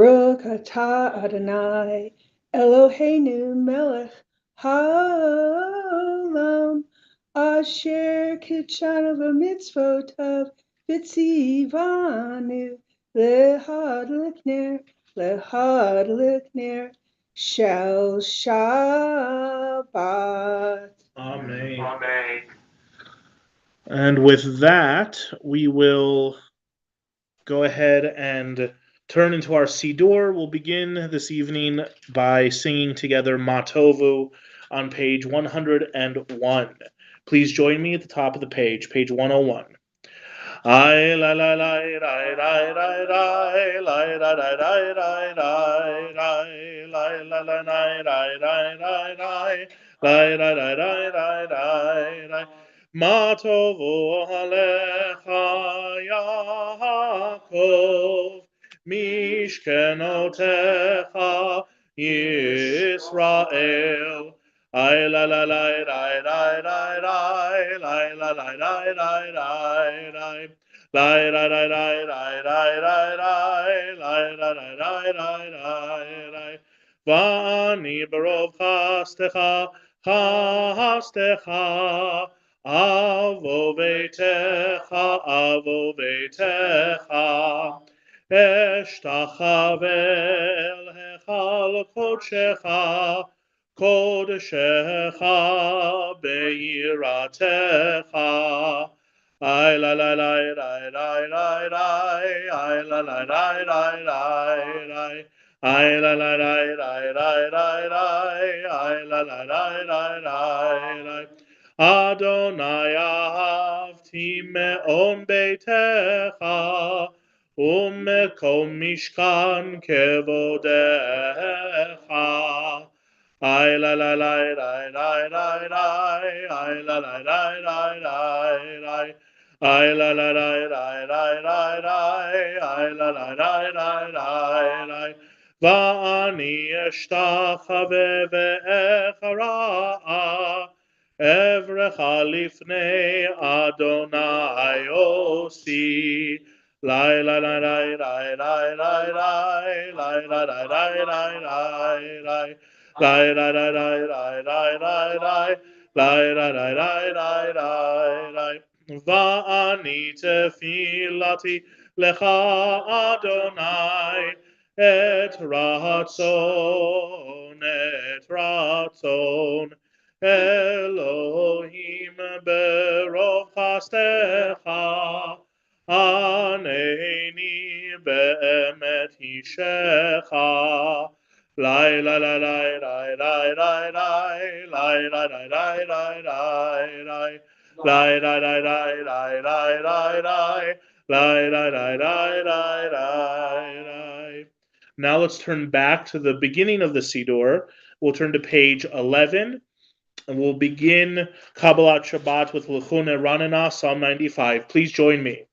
Baruch atah Adonai Eloheinu melech haolam asher kitshanu v'mitzvotav v'tzivanu lehadlik ner shel Shabbat. Amen. Amen. And with that, we will go ahead and turn into our Siddur. We'll begin this evening by singing together Matovu on page 101. Please join me at the top of the page 101. I la la la la la la la la la la la la la Ma tovu alecha Yaakov mishkenotecha Yisrael. I la la la la la la la la la la la la la. Vani barov hastecha avovetecha Eshtachavel hechal kodshecha Kodeshecha beiratecha. I la la la la la la la. I la la la la la la. I la la la la la la la. I la la la la la la. Adonai ahavti me'on beitecha. Umekom mishkan kevodecha. I la la la la la la la. I la la la la la la. I la la la la la la la. I la la la la la la. Va'ani eshtachave ve'echara'a evrecha lifnei Adonai osi. La la la la la la la la la la la la la la. La la la la la la la la. La la la la la la la. Va'ani tefilati lecha Adonai et ratzon Elohim berov chastecha Aneni be'emet hishecha. Lai la la la la la la la la la la la la la la. Lai la la la la la la la. Lai la la la la la la. Now let's turn back to the beginning of the Siddur. We'll turn to page 11. And we'll begin Kabbalat Shabbat with Lechune Ranena, Psalm 95. Please join me.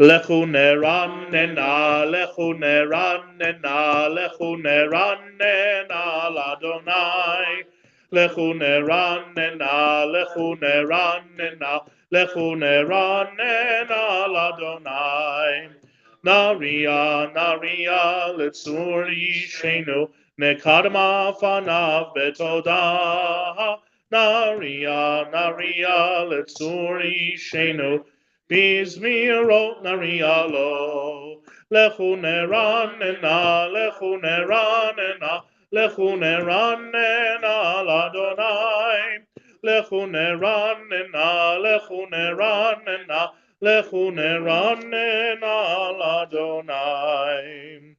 Lechune Ranena, Lechune Ranena, Lechune Ranena, Ladonai. Lechune Ranena, Lechune Ranena, Lechune Ranena, Ladonai. Naria, Naria, Letzur Yishenu, Nekadma Fanav Betodah. Naria, Naria, Letzur Yishenu, Bizmirot Naria lo. Lechune Ranena, Lechune Ranena, Lechune Ranena, Ladonai. Lechune Ranena, Lechune Ranena, Lechune Ranena, Ladonai.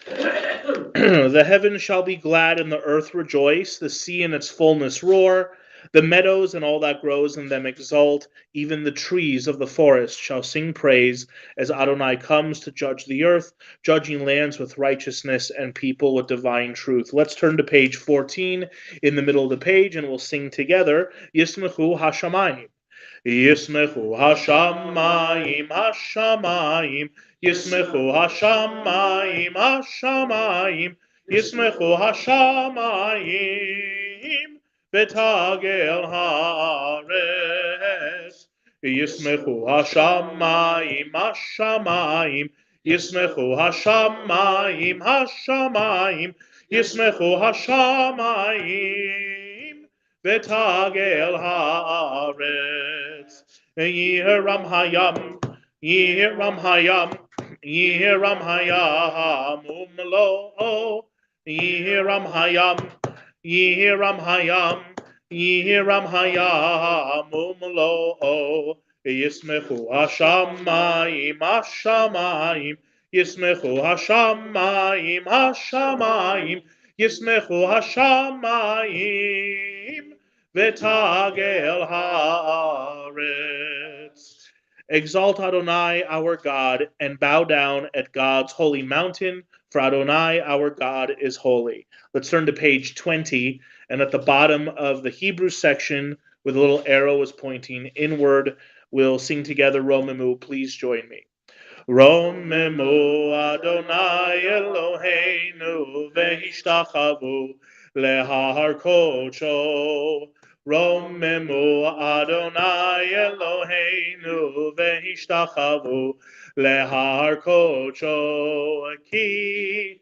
The heavens shall be glad and the earth rejoice, the sea and its fullness roar, the meadows and all that grows in them exult, even the trees of the forest shall sing praise as Adonai comes to judge the earth, judging lands with righteousness and people with divine truth. Let's turn to page 14 in the middle of the page and we'll sing together Yismechu Hashamayim. Yismechu Hashamayim, Hashamayim, Yismechu Hashamayim, Hashamayim, Yismechu Hashamayim, Betagel Haaretz. Yismechu Hashamayim, Hashamayim, Yismechu hashamayim, hashamayim, Yismechu hashamayim, V'tagel haaretz. Yiram hayam, Yiram hayam, Yiram hayam, umlo, Yiram hayam, Yiram hayam, Yiram hayam, umlo. Yismechu hashamayim, hashamayim, Yismechu hashamayim, hashamayim, Yismechu hashamayim, V'tagel haaretz. Exalt Adonai our God, and bow down at God's holy mountain, for Adonai our God is holy. Let's turn to page 20, and at the bottom of the Hebrew section, where the little arrow is pointing inward, we'll sing together Romemu. Please join me. Romemu Adonai Eloheinu v'hishtachavu lehar kodsho. Romemu Adonai Eloheinu v'hishtachavu lehar kodsho. Ki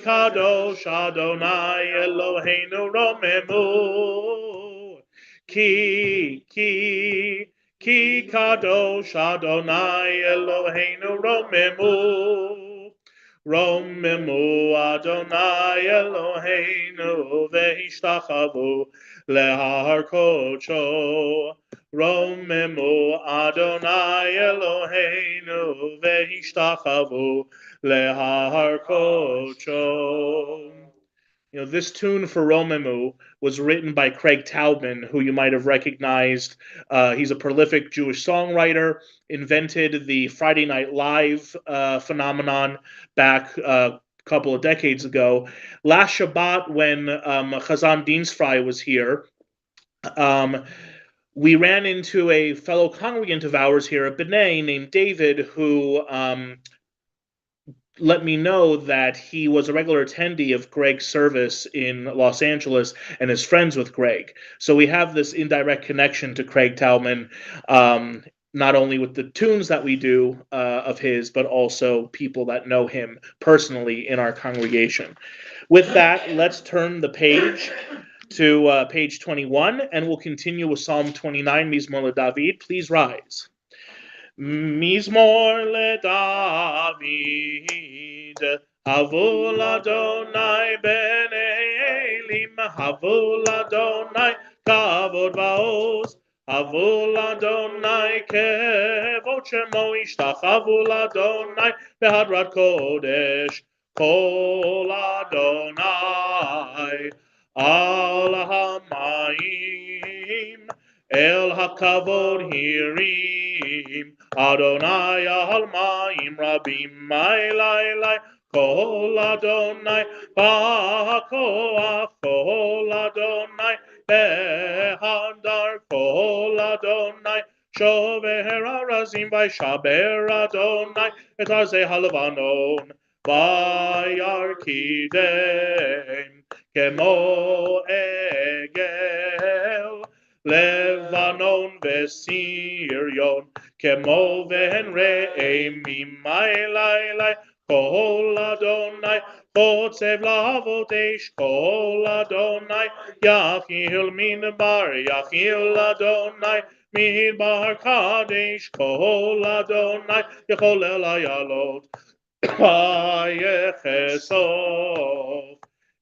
kadosh Adonai Eloheinu romemu. Ki kadosh Adonai Eloheinu romemu. Romemu Adonai Eloheinu v'hishtachavu lehar kodsho. Romemu Adonai Eloheinu v'hishtachavu lehar kodsho. You know, this tune for Romemu was written by Craig Taubman, who you might have recognized. He's a prolific Jewish songwriter, invented the Friday Night Live phenomenon back a couple of decades ago. Last Shabbat, when Chazan Dienstfrei was here, we ran into a fellow congregant of ours here at Bnai named David, who let me know that he was a regular attendee of Greg's service in Los Angeles and is friends with Greg. So we have this indirect connection to Craig Taubman, not only with the tunes that we do of his, but also people that know him personally in our congregation. With that, let's turn the page to page 21, and we'll continue with Psalm 29, Mizmor LeDavid. Please rise. Mizmor LeDavid, Havul Adonai Bnei Elim, Havul Adonai Kavod Va'oz, Havul Adonai Kevod Shemo Ishtachavu Adonai Behadrat Kodesh, Kol Adonai Al Hamayim, El HaKavod Hirim, Adonai Al Mayim Rabim Mailai, Kol Adonai Ba'koach, Kol Adonai Behadar, Kol Adonai Shover Harazim Vaishaber Adonai Et Arzei Halavanon Vayarkidem Kemo Egel Levanon v'Sirion, Kemo v'hen re'emim ma'ilai, Kol Adonai, Chotzev la'avot eish, Kol Adonai, Yachil midbar, Yachil Adonai, midbar kadesh, Kol Adonai, Yechol el hayalot, Vayechesov,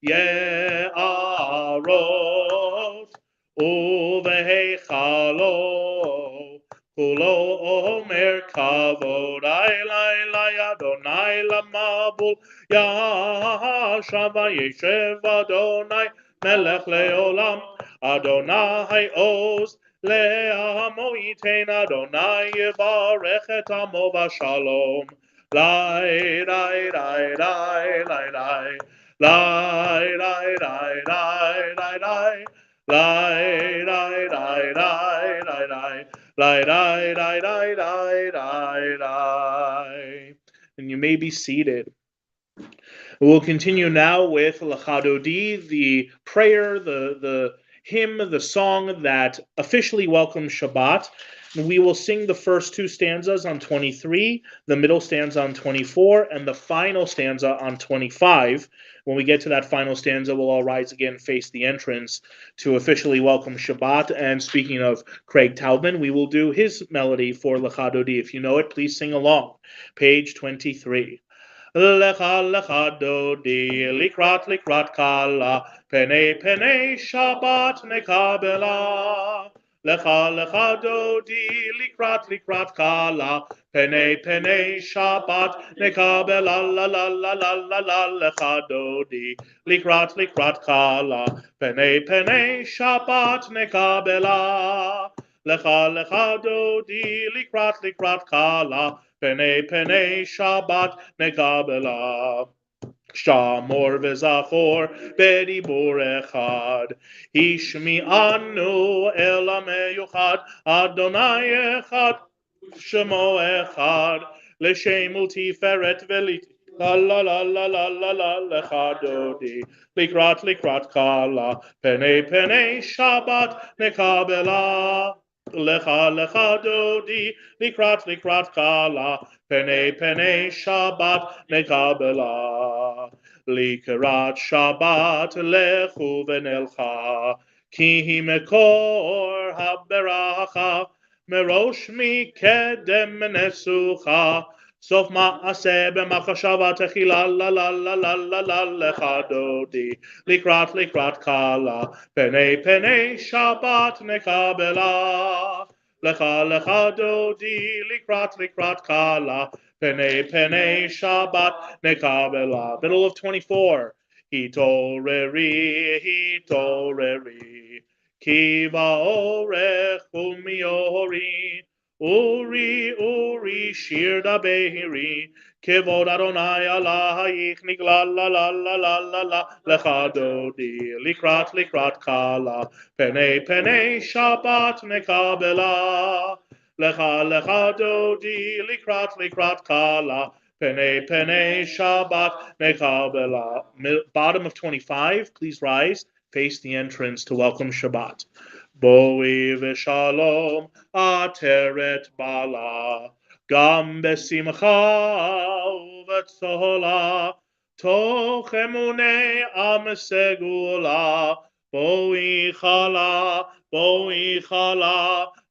Ye'arot, Uvehechalo, Kulo Omer Kavod, Ailai Adonai Lamabul, Yahashava Yeshev Adonai, Melech Leolam, Adonai Oz, Le'amo Yitein Adonai Yevarech et Amo Vashalom, Lai, lai, lai, lai, lai, lai, lai, lai, lai, lai, lai, lai. Lai, lai, lai, lai, lai, lai, lai, lai, lai, lai, lai, lai, lai. And you may be seated. We'll continue now with L'chadodi, the prayer, the hymn, the song that officially welcomes Shabbat. We will sing the first two stanzas on 23, the middle stanza on 24, and the final stanza on 25. When we get to that final stanza, we'll all rise again, face the entrance to officially welcome Shabbat. And speaking of Craig Taubman, we will do his melody for Lecha Dodi. If you know it, please sing along. Page 23. Lecha lecha dodi, likrat kala, pene pene Shabbat nekabela. Lecha lecha dodi, likrat kala, pene pene Shabbat nekabela. La la la la la la. Lecha dodi, likrat kala, pene pene Shabbat nekabela. Lecha lecha dodi, likrat kala, pene pene Shabbat nekabela. Shamor v'zachor bedibur echad, Hishmi anu el hameyuchad, Adonai echad, Shemo echad, L'shem u'tiferet velit. La la la la la la la lecha dodi, likrat kala, pene pene Shabbat nekabela. Lecha lecha dodi, likrat kala, pene pene Shabbat nekabela. Likrat Shabbat lechu v'nelcha, ki mekor haberacha, merosh mikedem nesucha. Sof ma'aseh b'machashava techila la la la la la la lecha dodi, likrat kala, pene pene Shabbat nekabela. Lecha lecha dodi, likrat kala, pene pene Shabbat nekabela. Middle of 24. Hitoreri, kiva orech umiori. Uri, shir da behiri, kevod Adonai Allahayich nigla la la la la la la, lecha dodi, likrat kala, pene Shabbat nekabela. Lecha dodi, likrat kala, pene Shabbat nekabela. Bottom of 25, please rise, face the entrance to welcome Shabbat. Boi v'shalom ateret bala, gam besimcha uvetzola, toch emunei am segula, boi chala,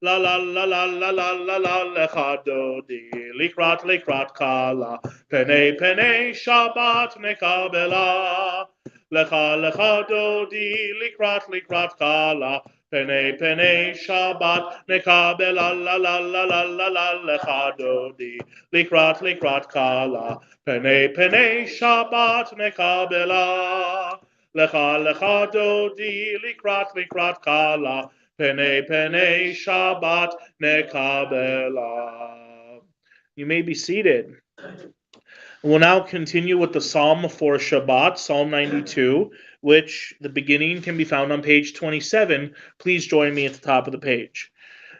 la la la la la la la la lecha dodi, likrat kala, pene Shabbat nekabela. Lecha dodi, likrat kala, pene Shabbat nekabela la la la la la la lecha dodi, likrat kala, pene Shabbat nekabela. Lecha dodi, likrat kala, pene Shabbat nekabela. You may be seated. We'll now continue with the Psalm for Shabbat, Psalm 92, which the beginning can be found on page 27. Please join me at the top of the page.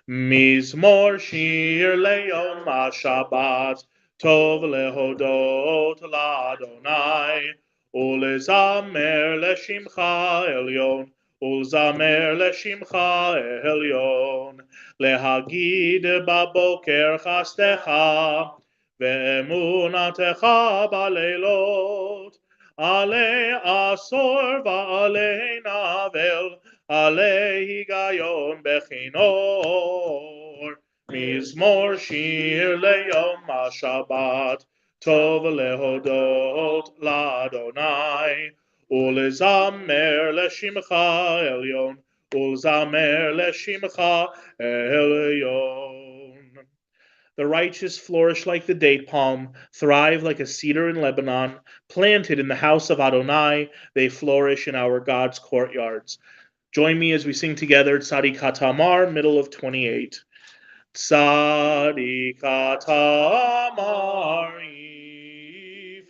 Mizmor shir leyom HaShabbat, tov lehodot l'Adonai, ulezamer leshimcha elyon, ulzamer leshimcha elyon, lehagid baboker chastecha, ve'emunatecha baleilot, ale asor va'ale navel, ale higayon bechinor, mizmor shir leyom HaShabbat, tov lehodot l'Adonai, ulezamer leshimcha elyon, ulzamer leshimcha elyon. The righteous flourish like the date palm, thrive like a cedar in Lebanon, planted in the house of Adonai, they flourish in our God's courtyards. Join me as we sing together Tzadikat Tamar, middle of 28. Tzadikat Tamar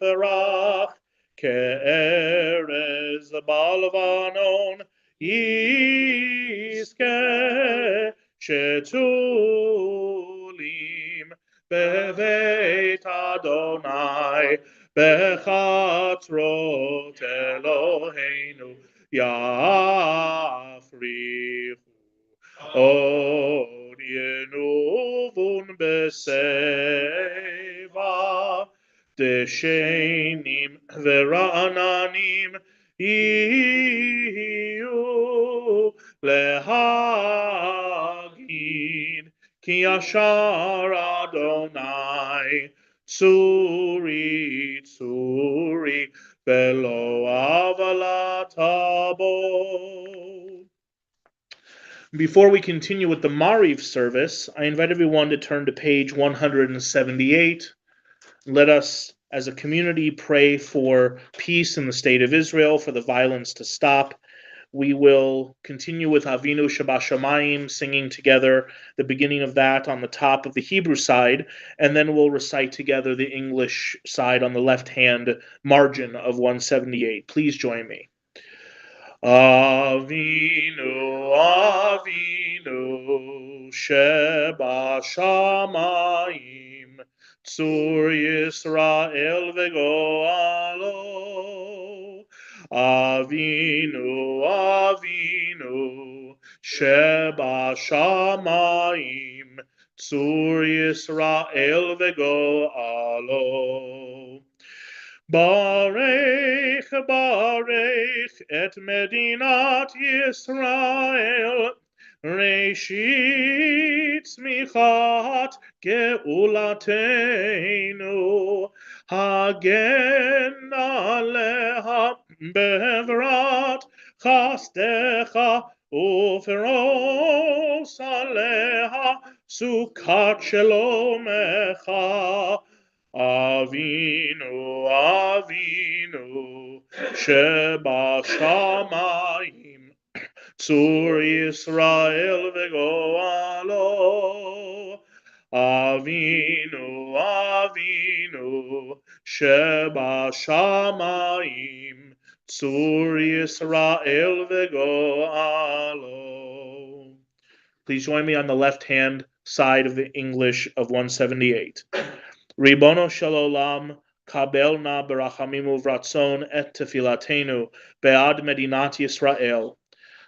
yiferach, ke'erez balvanon yizke, shetulim beveit Adonai, bechatzrot Eloheinu yafrichu od yenu Seva Deshenim Vera'ananim Iyu Lehagid Ki Yashar Adonai Tsuri Tsuri Velo Avalatabo. Before we continue with the Mariv service, I invite everyone to turn to page 178. Let us, as a community, pray for peace in the state of Israel, for the violence to stop. We will continue with Avinu Shabbat singing together the beginning of that on the top of the Hebrew side, and then we'll recite together the English side on the left-hand margin of 178. Please join me. Avinu, Avinu, Sheba Shamayim, Tzur Yisrael v'goalo. Avinu, Avinu, Sheba Shamayim, Tzur Yisrael v'goalo. Barech, Barech, et Medinat Yisrael, Reshit Smichat Geulatenu, Hagen Aleha Bevrat Chastecha, Uferos Aleha Sukat Shelomecha. Avinu, Avinu, Sheba Shamayim, Tzur Yisrael v'goalo. Avinu, Avinu, Sheba Shamayim, Tzur Yisrael v'goalo. Please join me on the left-hand side of the English of 178. Ribono shel olam, kabel na berachamim uvratzon et tefilatenu be'ad medinat Yisrael.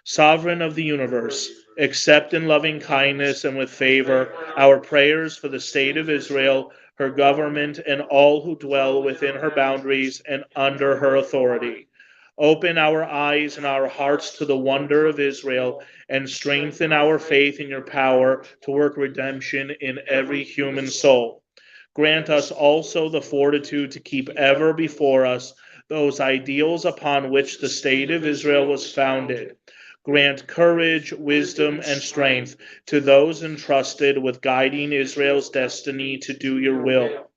Sovereign of the universe, accept in loving kindness and with favor our prayers for the state of Israel, her government, and all who dwell within her boundaries and under her authority. Open our eyes and our hearts to the wonder of Israel, and strengthen our faith in your power to work redemption in every human soul. Grant us also the fortitude to keep ever before us those ideals upon which the state of Israel was founded. Grant courage, wisdom, and strength to those entrusted with guiding Israel's destiny to do your will.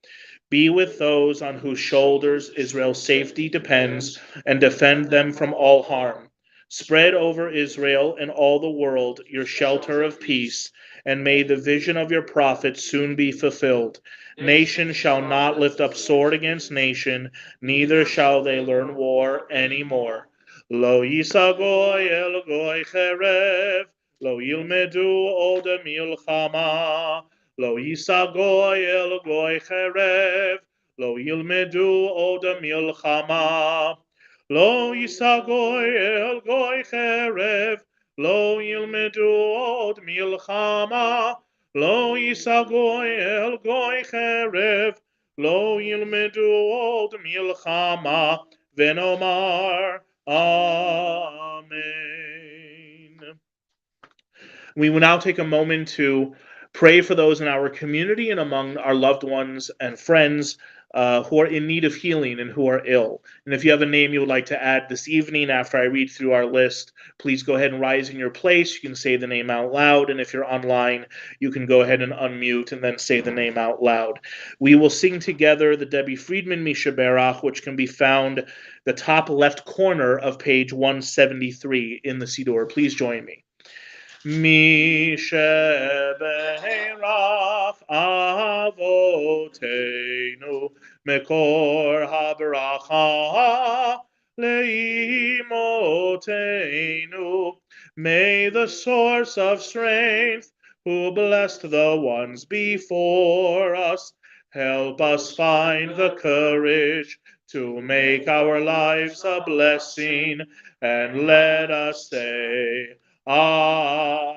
Be with those on whose shoulders Israel's safety depends, and defend them from all harm. Spread over Israel and all the world your shelter of peace, and may the vision of your prophet soon be fulfilled. Nation shall not lift up sword against nation, neither shall they learn war any more. Lo yisa goy el goy cherev, lo yilmedu od milchama. Lo yisa goy el goy cherev, lo yilmedu od milchama. Lo yisa goy el goy cherev, lo yilmedu od milchama. Lo yisa goy el goy cherev, lo yilmedu od milchama. Venomar, Amen. We will now take a moment to pray for those in our community and among our loved ones and friends who are in need of healing and who are ill. And if you have a name you would like to add this evening after I read through our list, please go ahead and rise in your place. You can say the name out loud, and if you're online, you can go ahead and unmute and then say the name out loud. We will sing together the Debbie Friedman Misha Berach, which can be found the top left corner of page 173 in the Siddur. Please join me. Misha Berach Avotenu Mekor HaBeracha Leimotenu. May the source of strength, who blessed the ones before us, help us find the courage to make our lives a blessing, and let us say, Amen.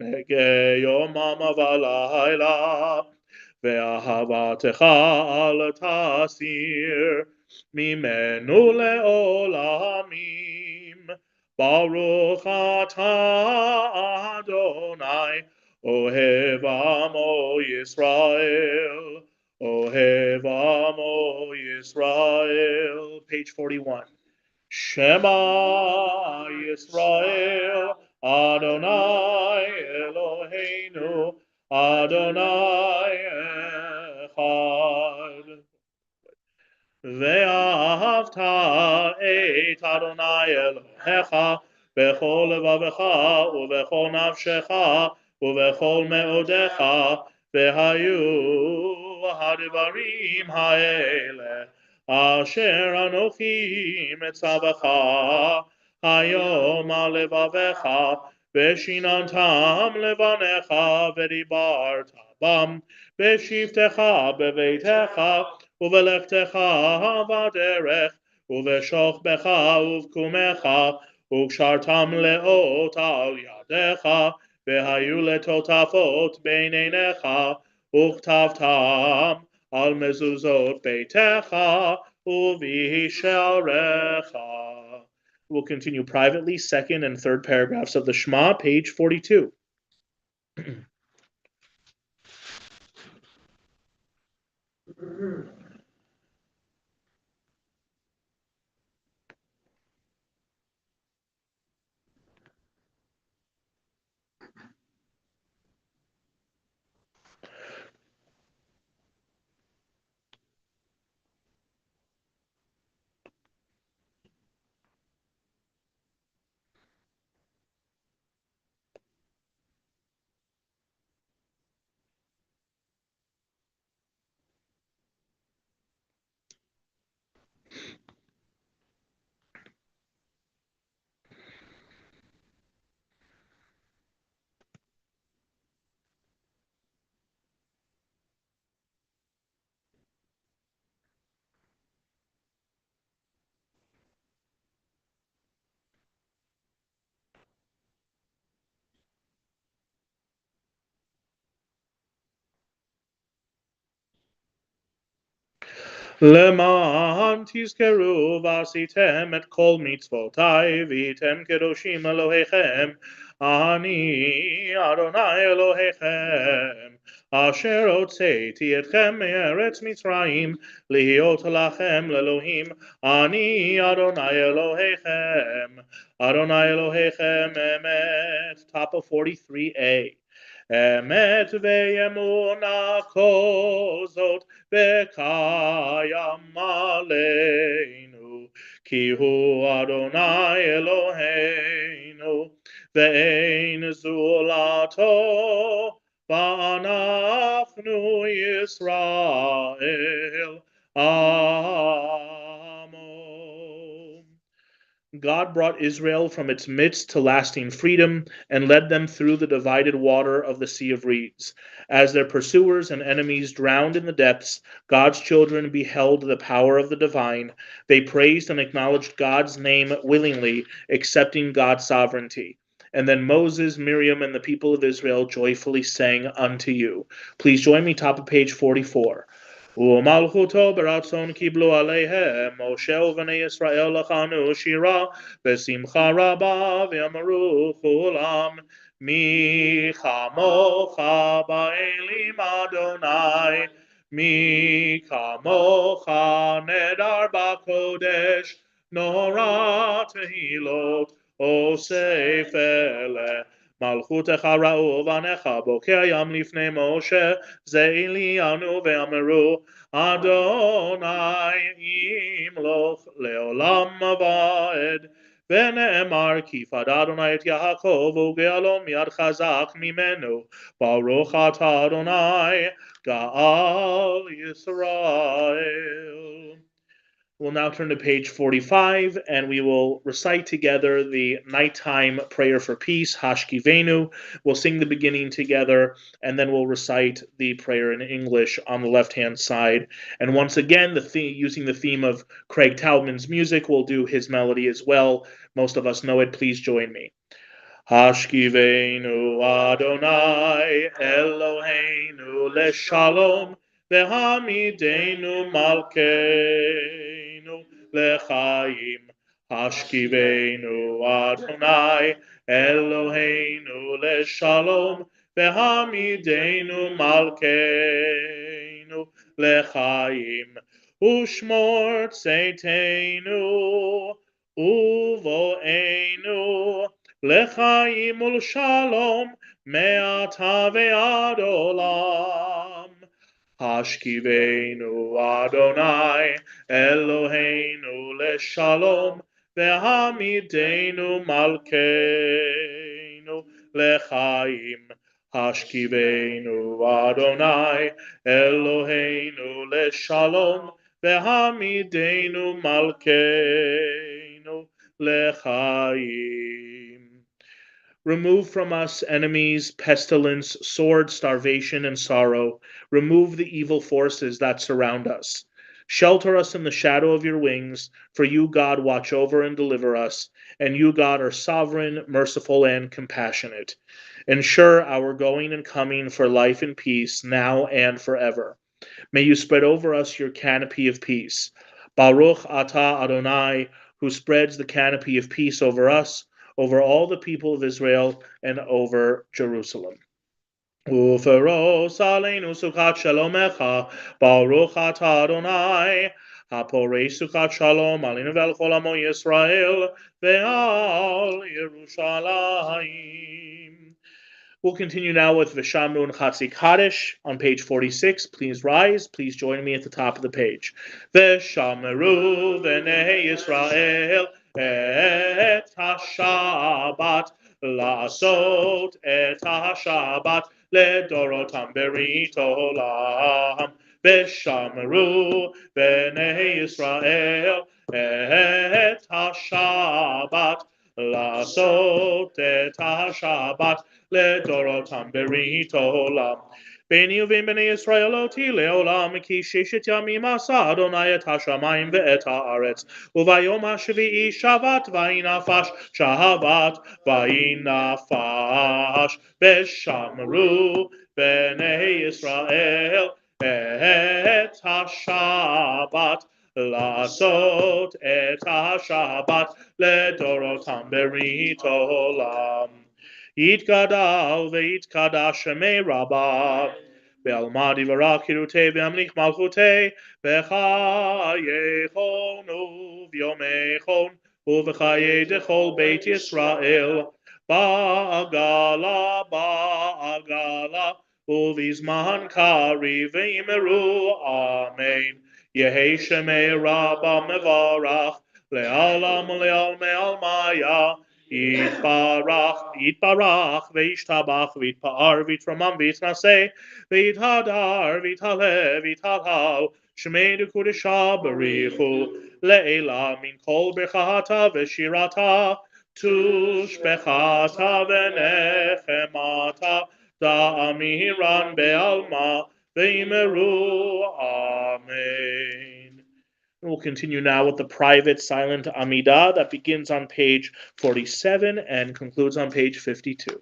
מגי יומם ולילה, ואהבתך אל תסיר ממנו לעולמים. ברוך אתה אדוני, אוהב עמו ישראל, אוהב עמו ישראל. Page 41. Shema Yisrael, Adonai Eloheinu, Adonai Echad. ואהבת את אדוני אלוהיך בכל לבבך ובכל נפשך ובכל מאודיך, והיו הדברים האלה אשר אנוכי מצווך היום על לבביך, ושיננתם לבניך ודיברת בם בשבתך בביתך ובלכתך בדרך ובשוכבך ובקומך, וקשרתם לאות על ידיך, והיו לטוטפות בין עיניך, וכתבתם על מזוזות ביתך ובשעריך. We'll continue privately, second and third paragraphs of the Shema, page 42. למען תזכרו ועשיתם את כל מצוותיי והייתם קדושים אלוהיכם, אני אדוני אלוהיכם, אשר הוצאתי אתכם מארץ מצרים להיות לכם לאלוהים, אני אדוני אלוהיכם, אדוני אלוהיכם אמת. Top of 43a. אמת ואמונה כל זאת וקיים עלינו, כי הוא אדוני אלוהינו ואין זולתו, ואנחנו ישראל עמו. God brought Israel from its midst to lasting freedom and led them through the divided water of the Sea of Reeds. As their pursuers and enemies drowned in the depths, God's children beheld the power of the divine. They praised and acknowledged God's name willingly, accepting God's sovereignty. And then Moses, Miriam, and the people of Israel joyfully sang unto you. Please join me, top of page 44. ומלכותו ברצון קיבלו עליהם, משה ובני ישראל לחנו שירה בשמחה רבה, ואמרו כולם, מי כמוך באלים אדוני, מי כמוך נדר בקודש, נורא תהילות אוסף אלה. מלכותך ראו בניך בוקר ים לפני משה, זה אלינו ואמרו, אדוני ימלוך לעולם ועד. ונאמר, כי פדה אדוני את יעקב וגאלו מיד חזק ממנו, ברוך אתה אדוני גאל ישראל. We'll now turn to page 45, and we will recite together the nighttime prayer for peace, Hashkivenu. We'll sing the beginning together, and then we'll recite the prayer in English on the left-hand side. And once again, using the theme of Craig Taubman's music, we'll do his melody as well. Most of us know it. Please join me. Hashkiveinu Adonai Eloheinu leshalom v'hamidenu malkeinu lechaim. Hashkiveinu Adonai Eloheinu leshalom v'hamidenu malkeinu lechaim. Ushmor tzeitenu uvoenu lechaim ulshalom me'ata ve'ad olam. Hashkiveinu Adonai Eloheinu leshalom ve'hamidenu malkeinu lechaim. Hashkiveinu Adonai Eloheinu leshalom ve'hamidenu malkeinu lechaim. Remove from us enemies, pestilence, sword, starvation, and sorrow. Remove the evil forces that surround us. Shelter us in the shadow of your wings, for you, God, watch over and deliver us, and you, God, are sovereign, merciful, and compassionate. Ensure our going and coming for life and peace, now and forever. May you spread over us your canopy of peace. Baruch atah Adonai, who spreads the canopy of peace over us, over all the people of Israel, and over Jerusalem. Uferos aleinu sukat shalomecha, Baruch atah Adonai, haporei sukat shalom aleinu ve'al chol amo Yisrael, ve'al Yerushalayim. We'll continue now with Vishamnu and Chatzi Kaddish on page 46. Please rise. Please join me at the top of the page. Veshameru v'nei Yisrael et ha-Shabbat la'asot et ha-Shabbat ledorotam berit olam. Veshameru v'nei Yisrael et ha-Shabbat la'asot et ha-Shabbat לדורותם ברית העולם. ביני ובין בני ישראל אותי לעולם, כי ששת ימים עשה אדוני את השמיים ואת הארץ, וביום השביעי שבת ויהי נפש, שבת ויהי נפש, ושמרו בני ישראל את השבת, לעשות את השבת לדורותם ברית העולם. יתגדל ויתקדש שמי רבה, בעלמא דברה קירותי והמליך מלכותי, בחייכון וביומייכון ובחיי דכל בית ישראל, בעגלה ובזמן קריב ואמרו אמן. יהי שמי רבה מברך לעלם ולעלמי עלמיה, יתברך וישתבח ויתפאר ויתרומם ויתנשא ויתהדר ויתהלל ויתהלל שמי דקודשה בריחו לעילה מן כל ברכתה ושירתה תושבחתה ונחמתה דאמירן בעלמא ואמרו אמן. We'll continue now with the private silent Amidah that begins on page 47 and concludes on page 52.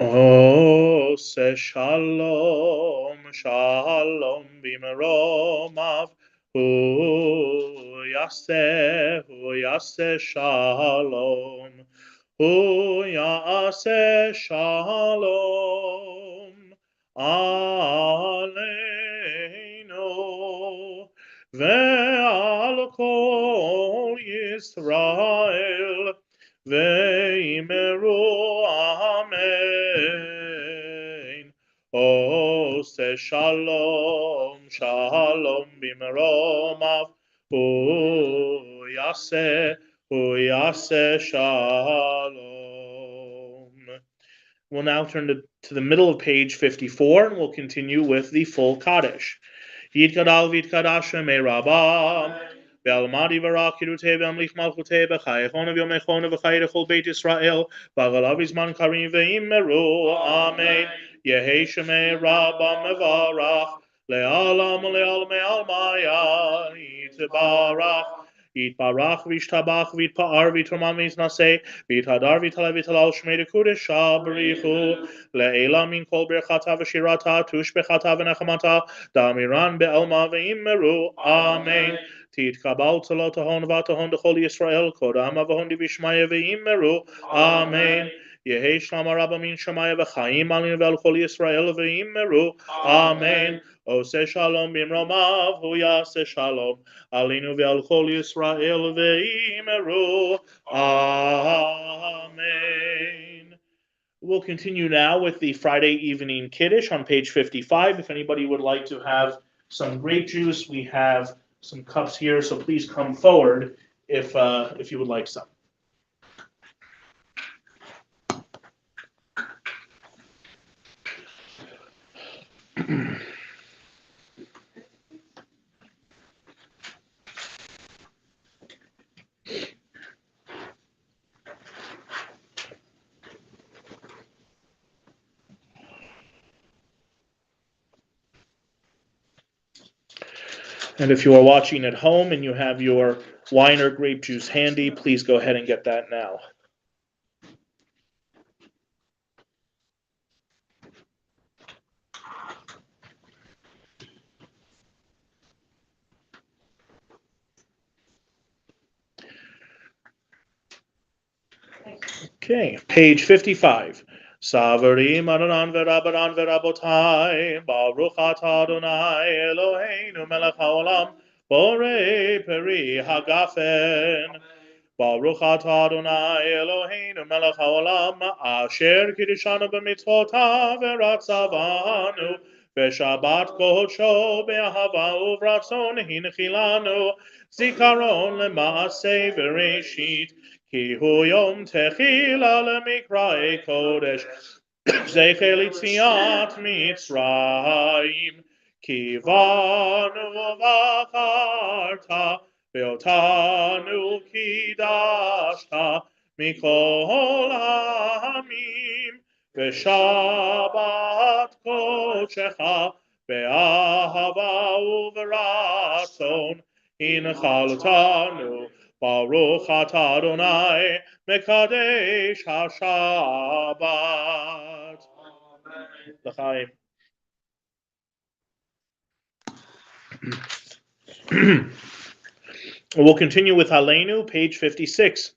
Ose shalom, shalom b'meromav, hu yaseh shalom, hu yaseh shalom, aleinu, ve'al kol Yisrael, Veimeru Amen. Ose shalom, shalom b'meromav, hu yaseh shalom. We'll now turn to the middle of page 54, and we'll continue with the full Kaddish. Yitgadal v'yitkadash shemei Rabbah. Ve'almadi v'rak yirutei ve'amlich malchutei b'chayechona v'yomechona v'chayechol Beit Yisrael v'agalav izman karim ve'immeru. Amen. Yehi shemei Rabbah mevarach le'alam le'alamei almaya yitbarach. Yitbarach v'yishtabach v'yitpa'ar v'yitromam v'yitnaseh v'yithadar v'yitala v'yitalal shmei dekudesh b'richu le'elam min kol berchata v'shirata tushbechata v'nechamata Damiran be'alma ve'immeru. Amen. Titkabal tzalotahon v'atahon dechol Yisrael kodam avahon divishmaya ve'immeru. Amen. Yehi shlama rabba min shemaya v'chaim alin ve'al kol Yisrael ve'immeru. Amen. Ose shalom b'imromav hu yaseh shalom alinu ve'al kol Yisrael ve'immeru. Amen. We'll continue now with the Friday evening Kiddush on page 55. If anybody would like to have some grape juice, we have some cups here, so please come forward if you would like some. And if you are watching at home and you have your wine or grape juice handy, please go ahead and get that now. Okay, page 55. Savarim Adonai v'Rabbanan v'Rabbotai, Baruch atah Adonai Eloheinu melech haolam, borei peri hagafen. Baruch atah Adonai Eloheinu melech haolam, asher kiddushanu b'mitzvotav v'ratzavanu, v'shabbat kodsho be'ahava uvratzon hinchilanu, zikaron lema'aseh v'reshit, Ki hu yom techila lemikrae kodesh, zecher litziat Mitzrayim, ki vanu v'acharta, ve'otanu kidashta, mikol ha'amim, ve'shabbat kodshecha, ve'ahava uv'ratzon, hinchalotanu, Baruch atah Adonai mekadesh hashabbat. L'chaim. We'll continue with Aleinu, page 56.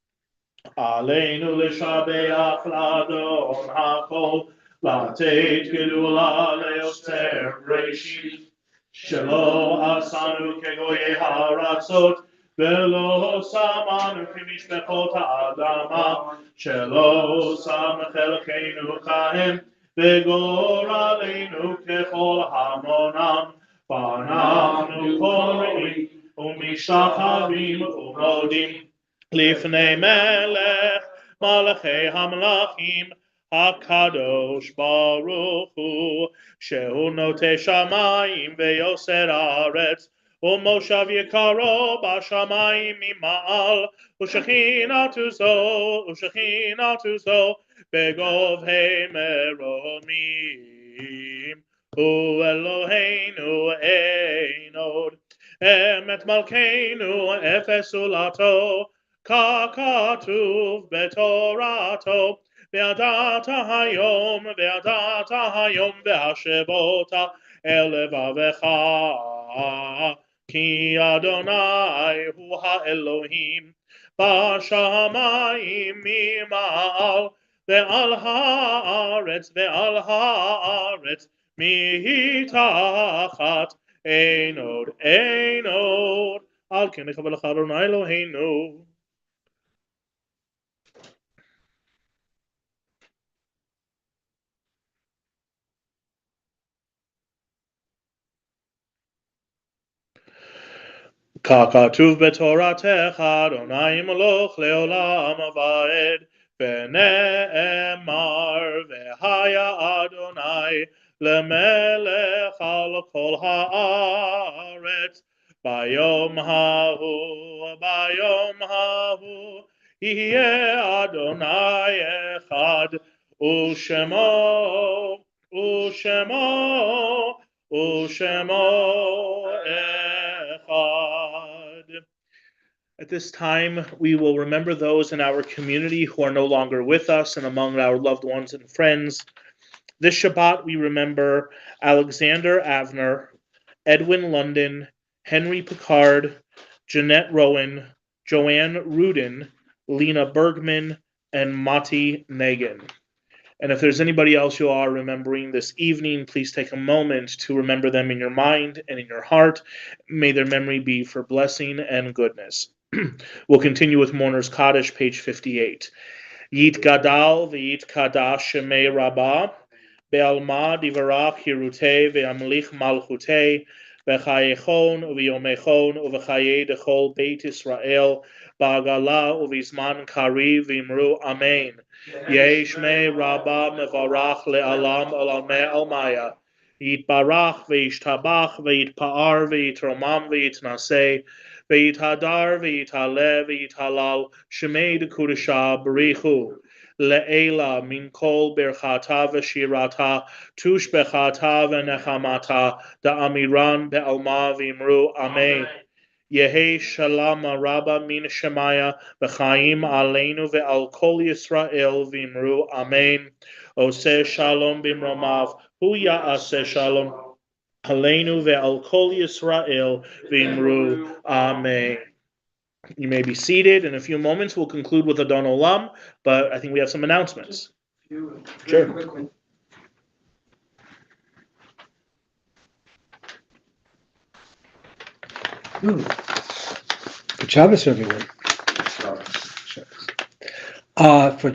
Aleinu l'shabeach l'adon hakol, latet gedula leoster reshit, shelo asanu kegoye haratzot, ולא שמענו כמשפחות האדמה, שלא שם חלקנו כהם, וגורלנו ככל המונם, ואנחנו קוראים ומשתחווים ומודים לפני מלך מלכי המלכים, הקדוש ברוך הוא, שהוא נוטה שמיים ויוסר הארץ, ומושב יקרו בשמיים ממעל, ושכינתו זו בגובהי מרומים. הוא אלוהינו אין עוד, אמת מלכנו אפס עולתו, ככתוב בתורתו, וידעת היום והשבות אל לבבך, כי אדוני הוא האלוהים בשמיים ממעל ועל הארץ מתחת, אין עוד, על כן נכבד לך אדוני אלוהינו. ככתוב בתורתך, אדוני מלוך לעולם ועד, ונאמר, והיה אדוני למלך על כל הארץ. ביום ההוא יהיה אדוני אחד, ושמו echad. At this time, we will remember those in our community who are no longer with us and among our loved ones and friends. This Shabbat, we remember Alexander Avner, Edwin London, Henry Picard, Jeanette Rowan, Joanne Rudin, Lena Bergman, and Mati Negan. And if there's anybody else you are remembering this evening, please take a moment to remember them in your mind and in your heart. May their memory be for blessing and goodness. We'll continue with Mourner's Kaddish, page 58. Yit Gadal v'yit Kadash Shemei Rabbah, Be'alma divarach hirutei ve'amlich malchutei, v'chayechon u'v'yomechon u'v'chayei dechol Beit Yisrael, ba'agala u'v'zman kariv v'imru Amen. Yesh me Rabbah mevarach le'alam olamei almaya. Yitbarach v'yishtabach v'yitpa'ar v'yitromam v'yitnaseh, v'yithadar v'yitale v'yithalal shemei dekudesha barichu. Le'ela min kol berchata v'shirata tushbechata v'nechamata da'amiran be'alma v'imru Amen. Yehi shalom rabba min shemaya v'chaim aleinu ve'al kol Yisrael v'imru Amen. Oseh shalom b'mromav hu ya'aseh shalom aleinu ve'al kol Yisrael v'imru Amen. You may be seated. In a few moments, we'll conclude with Adon Olam, but I think we have some announcements. Sure. Quickly. Good Shabbos, everyone. For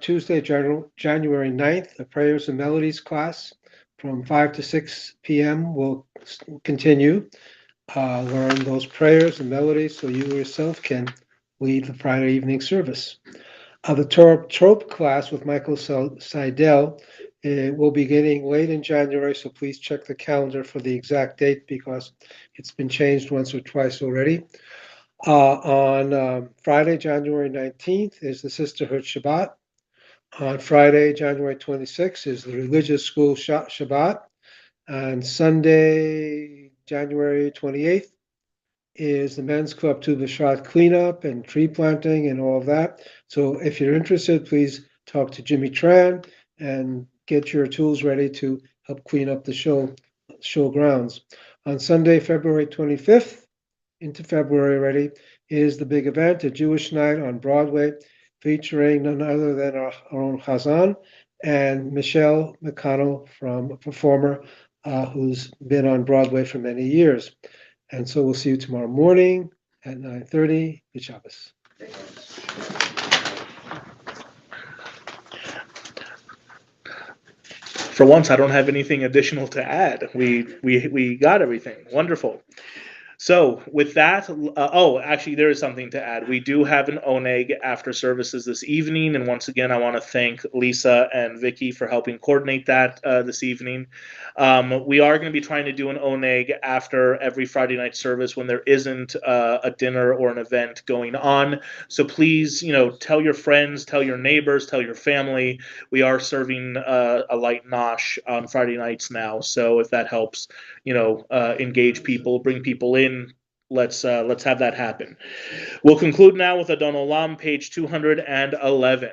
Tuesday, January 9th, the Prayers and Melodies class from 5 to 6 p.m. will continue. Learn those prayers and melodies so you yourself can lead the Friday evening service. The Torah Trope class with Michael Seidel will be beginning late in January, so please check the calendar for the exact date because it's been changed once or twice already. On Friday, January 19th is the Sisterhood Shabbat. On Friday, January 26th is the Religious School Shabbat. On Sunday, January 28th is the Men's Club Tu B'Shvat cleanup and tree planting and all of that. So if you're interested, please talk to Jimmy Tran and get your tools ready to help clean up the show grounds. On Sunday, February 25th, into February already, is the big event, a Jewish night on Broadway, featuring none other than our own Chazan and Michelle McConnell, a performer who's been on Broadway for many years. And so we'll see you tomorrow morning at 9:30. Good Shabbos. For once, I don't have anything additional to add. We got everything. Wonderful. So with that, actually, there is something to add. We do have an oneg after services this evening, and once again, I want to thank Lisa and Vicky for helping coordinate that this evening. We are going to be trying to do an oneg after every Friday night service when there isn't a dinner or an event going on. So please, tell your friends, tell your neighbors, tell your family. We are serving a light nosh on Friday nights now. So if that helps, engage people, bring people in, let's have that happen. We'll conclude now with Adon Olam, page 211.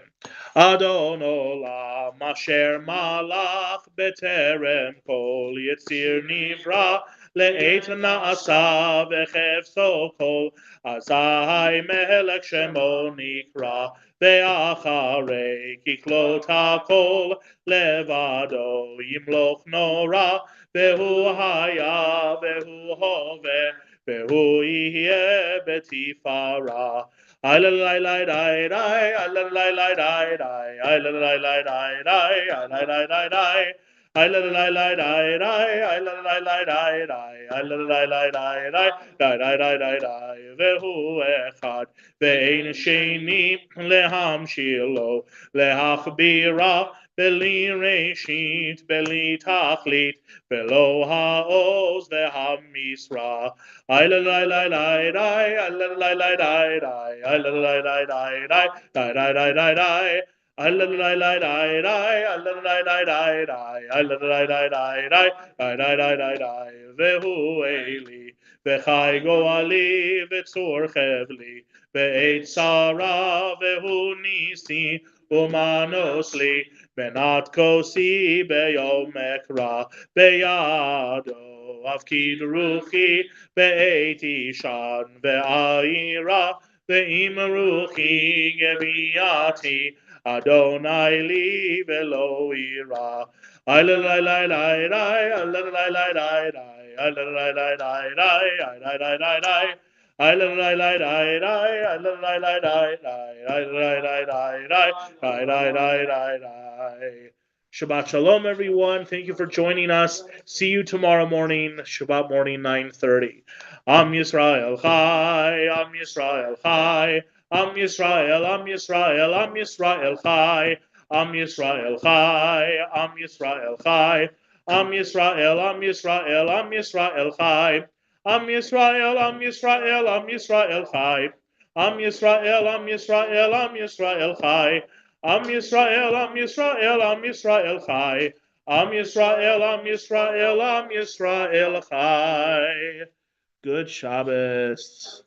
Adon Olam, Asher Malach Beterem Kol Yitzir Nivra Le'et Na'asa V'chefso Kol Azai Melech Shemo Nikra Ve'acharei Kiklot HaKol Levado Yimloch Nora Ve'hu Haya Ve'hu Hoveh Ve'hu Yeh Betifara. I la la la die die, I la la la die die, I la la la die die, I la la la die. I la la la die die, I la la la die die, I la la la die die, die die die die die. Ve'hu echad, ve'ein sheni lehamshir lo, lehachbira, beli reshit, beli tachlit, velo ha'oz ve'hamisra. I la la la la die, I la la la die die, I la la la die die, die die die die die. I la la la die die, I la la la die die, I la la la die die, die die die die die. Vehu eli, vechai goali, v'tzur chevli, ve'et sara, vehu nisi, umanosli, benat kosi, beyom ekra, beyado, avkid ruchi, Be'et ishan ve'ayira ve'im ruchi geviati Adonai li ve'lo ira. I la la la la la, I la la la la la, I la la la la la, I la la la la. I la la la la la, I la la la la la, I la la la la, I la la la la. Shabbat Shalom, everyone. Thank you for joining us. See you tomorrow morning, Shabbat morning, 9:30. Am Yisrael Chai, Am Yisrael Chai, Am Yisrael, Am Yisrael, Am Yisrael Chai, Am Yisrael Chai, Am Yisrael Chai, Am Yisrael, Am Yisrael, Am Yisrael Chai, Am Yisrael, Am Yisrael, Am Yisrael Chai, Am Yisrael, Am Yisrael, Am Yisrael Chai. Am Yisrael, Am Yisrael, Am Yisrael Chai. Am Yisrael, Am Yisrael, Am Yisrael Chai. Good Shabbos.